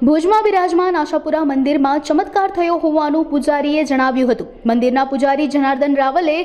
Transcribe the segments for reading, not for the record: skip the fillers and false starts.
ભુજમાં બિરાજમાન આશાપુરા મંદિરમાં ચમત્કાર થયો હોવાનું પૂજારીએ જણાવ્યું હતું। મંદિરના પૂજારી જનાર્દન રાવલે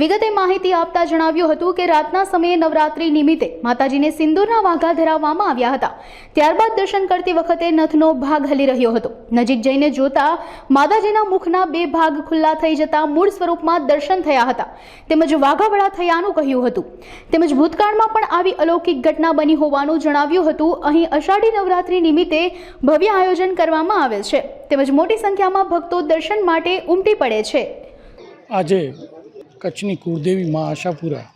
વિગતે માહિતી આપતા જણાવ્યું હતું કે રાતના સમયે નવરાત્રી નિમિત્તે માતાજીને સિંદૂરના વાઘા ધરાવવામાં આવ્યા હતા। ત્યારબાદ દર્શન કરતી વખતે નથનો ભાગ હલી રહ્યો હતો। નજીક જઈને જોતા માતાજીના મુખના બે ભાગ ખુલ્લા થઈ જતા મૂળ સ્વરૂપમાં દર્શન થયા હતા તેમજ વાઘાવડા થયાનું કહ્યું હતું। તેમજ ભૂતકાળમાં પણ આવી અલૌકિક ઘટના બની હોવાનું જણાવ્યું હતું। અહીં અષાઢી નવરાત્રી નિમિત્તે ભવ્ય આયોજન કરવામાં આવેલ છે તેમજ મોટી સંખ્યામાં ભક્તો દર્શન માટે ઉમટી પડે છે। આજે કચ્છની કુળદેવી માં આશાપુરા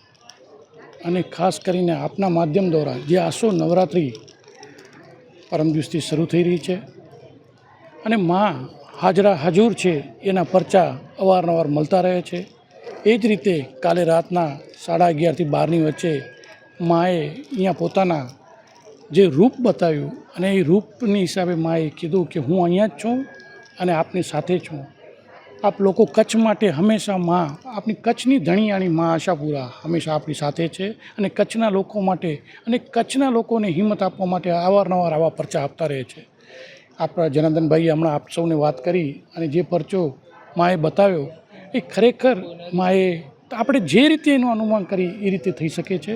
અને ખાસ કરીને આપના માધ્યમ દ્વારા જે આસો નવરાત્રિ પરમ દિવસથી શરૂ થઈ રહી છે અને માં હાજરા હજૂર છે એના પરચા અવારનવાર મળતા રહે છે। એ જ રીતે કાલે રાતના 11:30 થી 12ની વચ્ચે માએ અહીંયા પોતાના જે રૂપ બતાવ્યું અને એ રૂપની હિસાબે માએ કીધું કે હું અહીંયા જ છું અને આપની સાથે છું। આપ લોકો કચ્છ માટે હંમેશા માં આપણી કચ્છની ધણીયાણી માં આશાપુરા હંમેશા આપણી સાથે છે અને કચ્છના લોકો માટે અને કચ્છના લોકોને હિંમત આપવા માટે અવારનવાર આવા પરચા આપતા રહે છે। આપણા જનાર્દનભાઈએ હમણાં આપ સૌને વાત કરી અને જે પરચો માએ બતાવ્યો એ ખરેખર માએ આપણે જે રીતે એનું અનુમાન કરી એ રીતે થઈ શકે છે।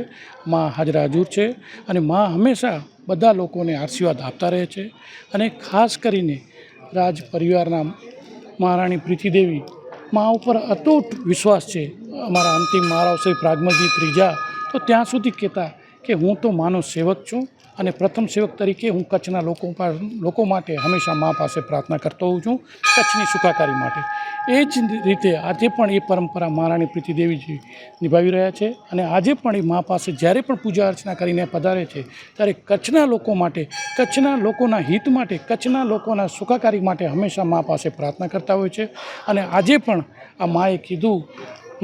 માં હાજરા હજૂર છે અને માં હંમેશા બધા લોકોને આશીર્વાદ આપતા રહે છે અને ખાસ કરીને રાજ પરિવારના મહારાણી પ્રીતિદેવી માં ઉપર અતૂટ વિશ્વાસ છે। અમારા અંતિમ મહારાજ શ્રી પ્રાગમલજી ત્રીજા તો ત્યાં સુધી કહેતા કે હું તો માનો સેવક છું અને પ્રથમ સેવક તરીકે હું કચ્છના લોકો માટે હંમેશા મા પાસે પ્રાર્થના કરતો હોઉં છું કચ્છની સુખાકારી માટે। એ જ રીતે આજે પણ એ પરંપરા મહારાણી પ્રીતિદેવીજી નિભાવી રહ્યા છે અને આજે પણ એ મા પાસે જ્યારે પણ પૂજા અર્ચના કરીને પધારે છે ત્યારે કચ્છના લોકો માટે, કચ્છના લોકોના હિત માટે, કચ્છના લોકોના સુખાકારી માટે હંમેશા મા પાસે પ્રાર્થના કરતા હોય છે અને આજે પણ આ માએ કીધું,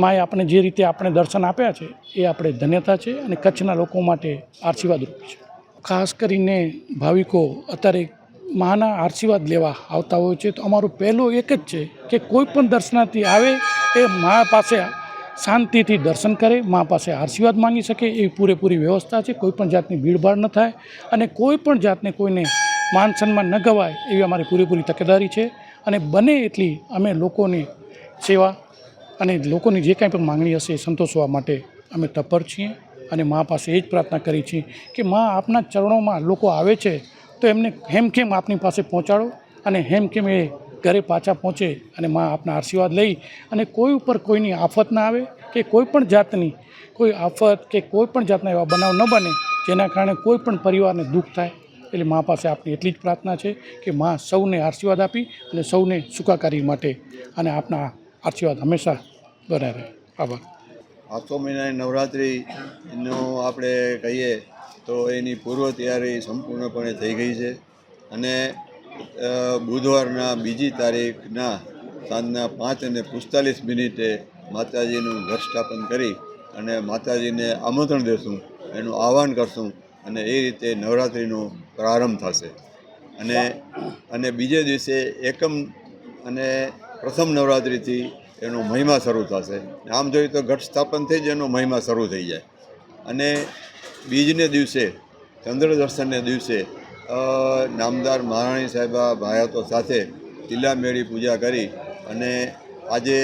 માએ આપણે જે રીતે આપણે દર્શન આપ્યા છે એ આપણે ધન્યતા છે અને કચ્છના લોકો માટે આશીર્વાદરૂપ છે। ખાસ કરીને ભાવિકો અત્યારે માના આશીર્વાદ લેવા આવતા હોય છે તો અમારું પહેલું એક જ છે કે કોઈ પણ દર્શનાર્થી આવે એ મા પાસે શાંતિથી દર્શન કરે, મા પાસે આશીર્વાદ માંગી શકે એવી પૂરેપૂરી વ્યવસ્થા છે। કોઈ પણ જાતની ભીડભાડ ન થાય અને કોઈ પણ જાતને કોઈને માન સન્માન ન ગવાય એવી અમારી પૂરેપૂરી તકેદારી છે અને બને એટલી અમે લોકોની સેવા અને લોકોની જે કાંઈ પણ માંગણી હશે એ સંતોષવા માટે અમે તત્પર છીએ અને મા પાસે એ જ પ્રાર્થના કરી છે કે મા આપના ચરણોમાં લોકો આવે છે તો એમને હેમખેમ આપની પાસે પહોંચાડો અને હેમખેમ એ ઘરે પાછા પહોંચે અને મા આપના આશીર્વાદ લઈ અને કોઈ ઉપર કોઈની આફત ના આવે કે કોઈ પણ જાતની કોઈ આફત કે કોઈ પણ જાતના એવા બનાવ ન બને જેના કારણે કોઈ પણ પરિવારને દુઃખ થાય। એટલે મા પાસે આપની એટલી જ પ્રાર્થના છે કે મા સૌને આશીર્વાદ આપી અને સૌને સુખાકારી માટે અને આપના આશીર્વાદ હંમેશા બને રહે। આભાર। આસો મહિનાની નવરાત્રિનો આપણે કહીએ તો એની પૂર્વ તૈયારી સંપૂર્ણપણે થઈ ગઈ છે અને બુધવારના 2જી તારીખના સાંજના 5:45 માતાજીનું ઘટ સ્થાપન કરી અને માતાજીને આમંત્રણ દેશું, એનું આહ્વાન કરશું અને એ રીતે નવરાત્રિનો પ્રારંભ થશે અને બીજે દિવસે એકમ અને પ્રથમ નવરાત્રિથી એનો મહિમા શરૂ થશે। આમ જોઈએ તો ઘટ સ્થાપન થઈ જ એનો મહિમા શરૂ થઈ જાય અને બીજને દિવસે ચંદ્ર દર્શનને દિવસે નામદાર મહારાણી સાહેબા ભાયાતો સાથે તિલામેળી પૂજા કરી અને આજે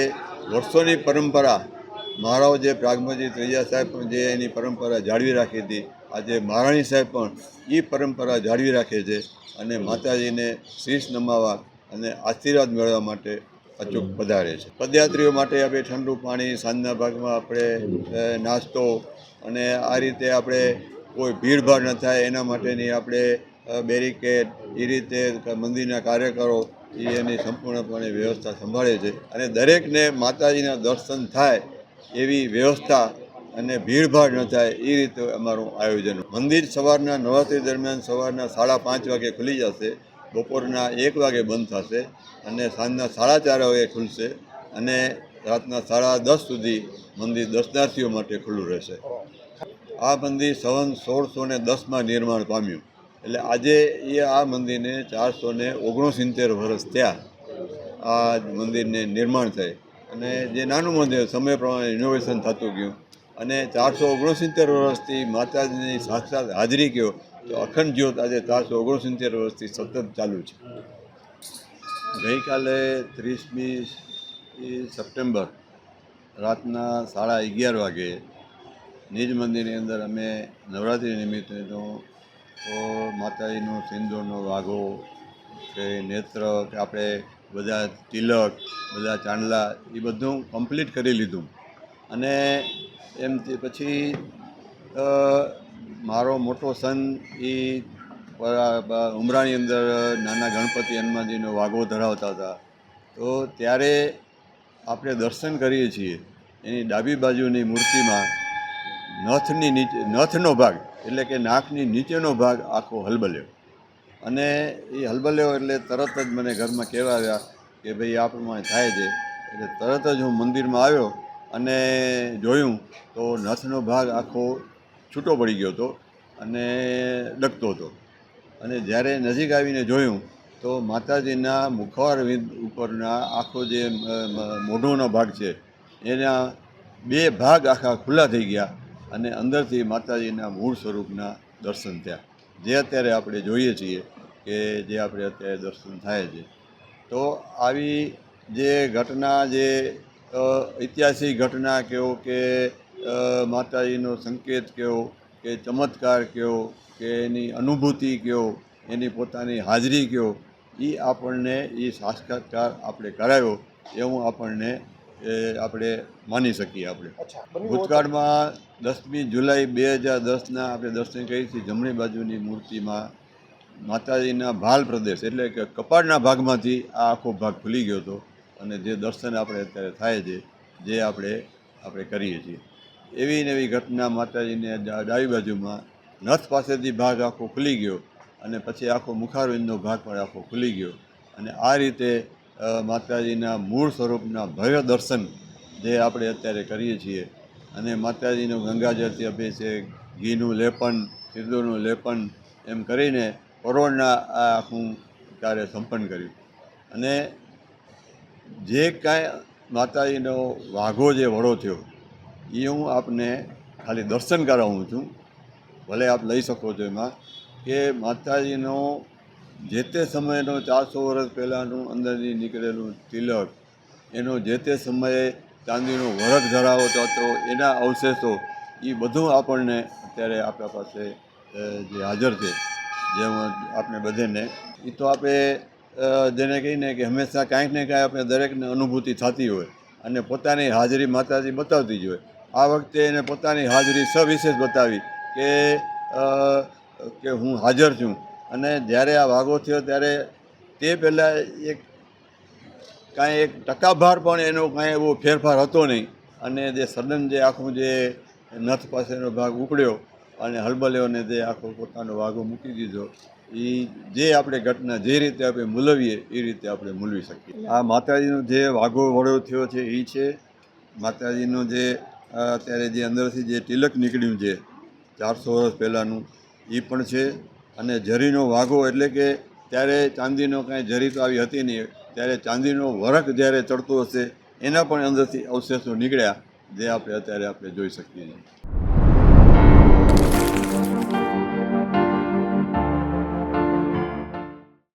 વર્ષોની પરંપરા મહારાજ જે પ્રાગમલજી ત્રીજા સાહેબ પણ જે એની પરંપરા જાળવી રાખી હતી, આજે મહારાણી સાહેબ પણ એ પરંપરા જાળવી રાખે છે અને માતાજીને શીશ નમાવા અને આશીર્વાદ મેળવવા માટે અચૂક પધારે છે। પદયાત્રીઓ માટે આપણે ઠંડુ પાણી, સાંજના ભાગમાં આપણે નાસ્તો અને આ રીતે આપણે કોઈ ભીડભાડ ન થાય એના માટેની આપણે બેરિકેડ એ રીતે મંદિરના કાર્યકરો એની સંપૂર્ણપણે વ્યવસ્થા સંભાળે છે અને દરેકને માતાજીના દર્શન થાય એવી વ્યવસ્થા અને ભીડભાડ ન થાય એ રીતે અમારું આયોજન। મંદિર સવારના નવરાત્રિ દરમિયાન સવારના 5:30 વાગે ખુલી જશે, બપોરના 1 વાગે બંધ થશે અને સાંજના 4:30 વાગે ખુલશે અને રાતના 10:30 સુધી મંદિર દર્શનાર્થીઓ માટે ખુલ્લું રહેશે। આ મંદિર સન 1610માં નિર્માણ પામ્યું એટલે આજે આ મંદિરને 469 વર્ષ થયા આ મંદિરને નિર્માણ થાય અને જે નાનું મંદિર સમય પ્રમાણે ઇનોવેશન થતું ગયું અને 469 વર્ષથી માતાજીની સાક્ષાત હાજરી કહો તો અખંડ જ્યોત આજે 469 વર્ષથી સતત ચાલુ છે. ગઈકાલે 30મી સપ્ટેમ્બર રાતના 11:30 વાગે નિજ મંદિરની અંદર અમે નવરાત્રિ નિમિત્તેનો માતાજીનો સિંદૂરનો વાઘો કે નેત્ર કે આપણે બધા તિલક બધા ચાંદલા એ બધું કમ્પ્લીટ કરી લીધું. અને એમ પછી મારો મોટો સન એ ઉમરાની અંદર નાના ગણપતિ હનુમાનજીનો વાઘો ધરાવતા હતા. તો ત્યારે આપણે દર્શન કરીએ છીએ એની ડાબી બાજુની મૂર્તિમાં નથની નીચે નથનો ભાગ એટલે કે નાકની નીચેનો ભાગ આખો હલબલ્યો. અને એ હલબલ્યો એટલે તરત જ મને ઘરમાં કહેવા આવ્યા કે ભાઈ આ પ્રમાણે થાય છે. એટલે તરત જ હું મંદિરમાં આવ્યો અને જોયું તો નથનો ભાગ આખો છૂટો પડી ગયો હતો અને ડગતો હતો. અને જ્યારે નજીક આવીને જોયું તો માતાજીના મુખવારવિંદ ઉપરના આખો જે મોઢોનો ભાગ છે એના 2 ભાગ આખા ખુલ્લા થઈ ગયા અને અંદરથી માતાજીના મૂળ સ્વરૂપના દર્શન થયા, જે અત્યારે આપણે જોઈએ છીએ કે જે આપણે અત્યારે દર્શન થાય છે. તો આવી જે ઘટના જે ઐતિહાસિક ઘટના કહો કે માતાજીનો સંકેત કહો કે ચમત્કાર કહો કે એની અનુભૂતિ કહો એની પોતાની હાજરી કહો એ આપણને એ સાક્ષાત્કાર આપણે કરાવ્યો એવું આપણને આપણે માની શકીએ. આપણે ભૂતકાળમાં 10મી જુલાઈ 2010ના આપણે દર્શન કરી છીએ. જમણી બાજુની મૂર્તિમાં માતાજીના ભાલ પ્રદેશ એટલે કે કપાળના ભાગમાંથી આ આખો ભાગ ખુલી ગયો હતો અને જે દર્શન આપણે અત્યારે થાય છે જે આપણે કરીએ છીએ. એવી ને એવી ઘટના માતાજીને ડાબી બાજુમાં નથ પાસેથી ભાગ આખો ખુલી ગયો અને પછી આખો મુખારવિંદનો ભાગ પણ આખો ખુલી ગયો. અને આ રીતે માતાજીના મૂળ સ્વરૂપના ભવ્ય દર્શન જે આપણે અત્યારે કરીએ છીએ. અને માતાજીનું ગંગાજળથી અભિષેક, ઘીનું લેપન, સિંદૂરનું લેપન એમ કરીને કરોડના આ આખું કાર્ય સંપન્ન કર્યું. અને જે કાંઈ માતાજીનો વાઘો જે વડો થયો એ હું આપને ખાલી દર્શન કરાવું છું, ભલે આપ લઈ શકો છો એમાં, કે માતાજીનો જે તે સમયનો 400 વર્ષ પહેલાંનું અંદરથી નીકળેલું તિલક, એનો જે તે સમયે ચાંદીનો વરખ ધરાવતો હતો એના અવશેષો એ બધું આપણને અત્યારે આપણા પાસે જે હાજર છે, જેમ આપણે બધાને એ તો આપણે જેને કહીને કે હંમેશા કાંઈક ને કાંઈ આપણે દરેકને અનુભૂતિ થતી હોય અને પોતાની હાજરી માતાજી બતાવતી જ હોય. આ વખતે એને પોતાની હાજરી સવિશેષ બતાવી કે હું હાજર છું. અને જ્યારે આ વાઘો થયો ત્યારે તે પહેલાં કાંઈ એક ટકાભાર પણ એનો કાંઈ એવો ફેરફાર હતો નહીં. અને જે સડન જે આખું જે નથ પાસેનો ભાગ ઉપડ્યો અને હલબલ્યોને જે આખો પોતાનો વાઘો મૂકી દીધો એ જે આપણે ઘટના જે રીતે આપણે મૂલવીએ એ રીતે આપણે મૂલવી શકીએ. આ માતાજીનો જે વાઘો વડો થયો છે એ છે. માતાજીનો જે અત્યારે જે અંદરથી જે તિલક નીકળ્યું છે 400 વર્ષ પહેલાંનું એ પણ છે. અને ઝરીનો વાઘો એટલે કે ત્યારે ચાંદીનો કાંઈ ઝરી તો આવી હતી નહીં, ત્યારે ચાંદીનો વરખ જ્યારે ચડતો હશે એના પણ અંદરથી અવશેષો નીકળ્યા જે આપણે અત્યારે જોઈ શકીએ છીએ.